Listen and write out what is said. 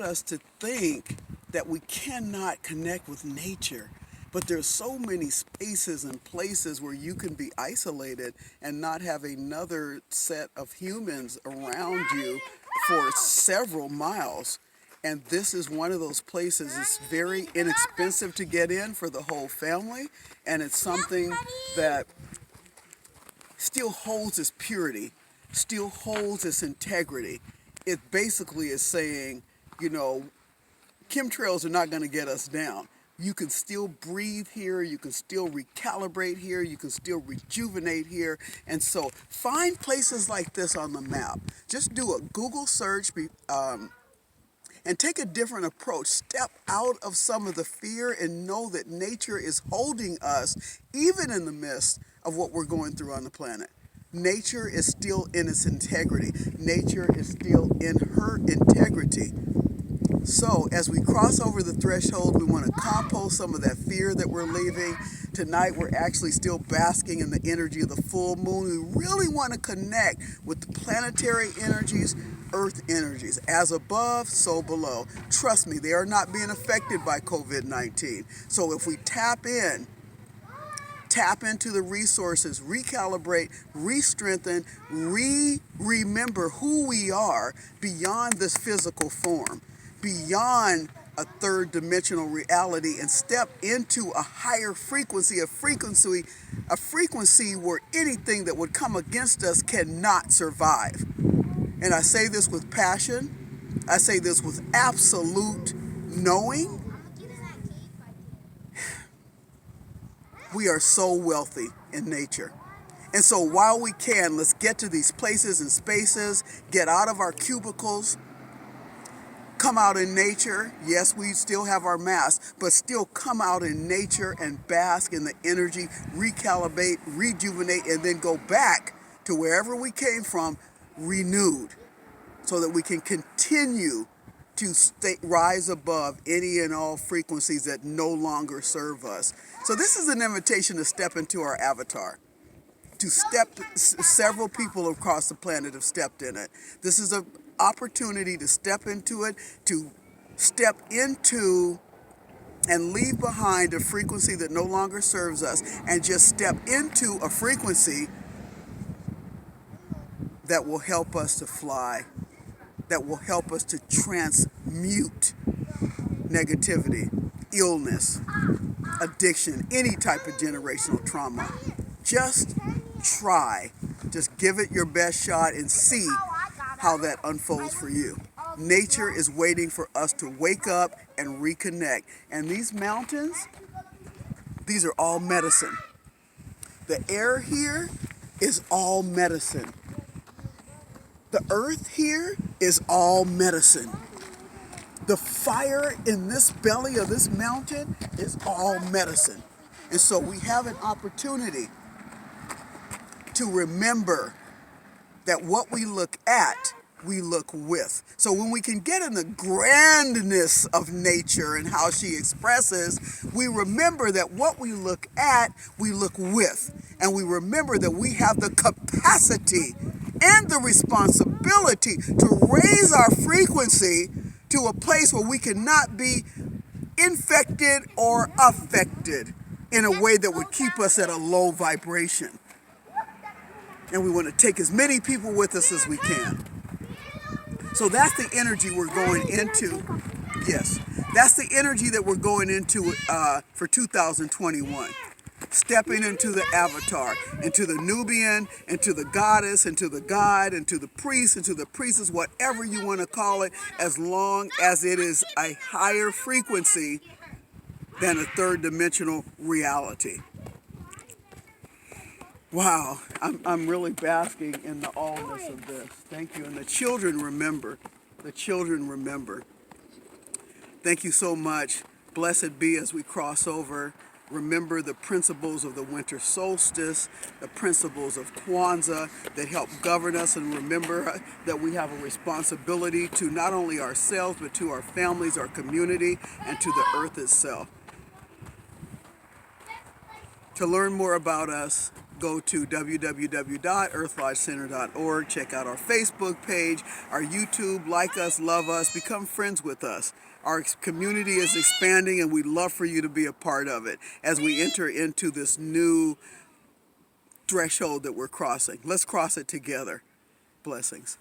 us to think that we cannot connect with nature. But there's so many spaces and places where you can be isolated and not have another set of humans around you for several miles. And this is one of those places. It's very inexpensive to get in for the whole family, and it's something that still holds its purity, still holds its integrity. It basically is saying, you know, chemtrails are not going to get us down. You can still breathe here, you can still recalibrate here, you can still rejuvenate here. And so find places like this on the map. Just do a Google search and take a different approach. Step out of some of the fear and know that nature is holding us even in the midst of what we're going through on the planet. Nature is still in its integrity. Nature is still in her integrity. So as we cross over the threshold, we want to compost some of that fear that we're leaving. Tonight we're actually still basking in the energy of the full moon. We really want to connect with the planetary energies, earth energies. As above, so below. Trust me, they are not being affected by COVID-19. So if we tap into the resources, recalibrate, re-strengthen, remember who we are beyond this physical form, beyond a third dimensional reality, and step into a higher frequency, a frequency where anything that would come against us cannot survive. And I say this with passion. I say this with absolute knowing. We are so wealthy in nature. And so while we can, let's get to these places and spaces, get out of our cubicles, come out in nature. Yes, we still have our masks, but still come out in nature and bask in the energy, recalibrate, rejuvenate, and then go back to wherever we came from renewed so that we can continue to rise above any and all frequencies that no longer serve us. So this is an invitation to step into our avatar. Several people across the planet have stepped in it. This is an opportunity to step into it, to step into and leave behind a frequency that no longer serves us, and just step into a frequency that will help us to fly, that will help us to transmute negativity, illness, addiction, any type of generational trauma. Just try. Just give it your best shot and see how that unfolds for you. Nature is waiting for us to wake up and reconnect. And these mountains, these are all medicine. The air here is all medicine. The earth here is all medicine. The fire in this belly of this mountain is all medicine. And so we have an opportunity to remember that what we look at, we look with. So when we can get in the grandness of nature and how she expresses, we remember that what we look at, we look with. And we remember that we have the capacity and the responsibility to raise our frequency to a place where we cannot be infected or affected in a way that would keep us at a low vibration. And we want to take as many people with us as we can. So that's the energy we're going into. Yes, that's the energy that we're going into for 2021. Stepping into the avatar, into the Nubian, into the goddess, into the god, into the priest, into the priestess, whatever you want to call it, as long as it is a higher frequency than a third dimensional reality. Wow, I'm really basking in the allness of this. Thank you. And the children remember. The children remember. Thank you so much. Blessed be as we cross over. Remember the principles of the winter solstice, the principles of Kwanzaa that help govern us, and remember that we have a responsibility to not only ourselves, but to our families, our community, and to the earth itself. To learn more about us, go to www.earthlodgecenter.org. Check out our Facebook page, our YouTube. Like us, love us, become friends with us. Our community is expanding, and we'd love for you to be a part of it as we enter into this new threshold that we're crossing. Let's cross it together. Blessings.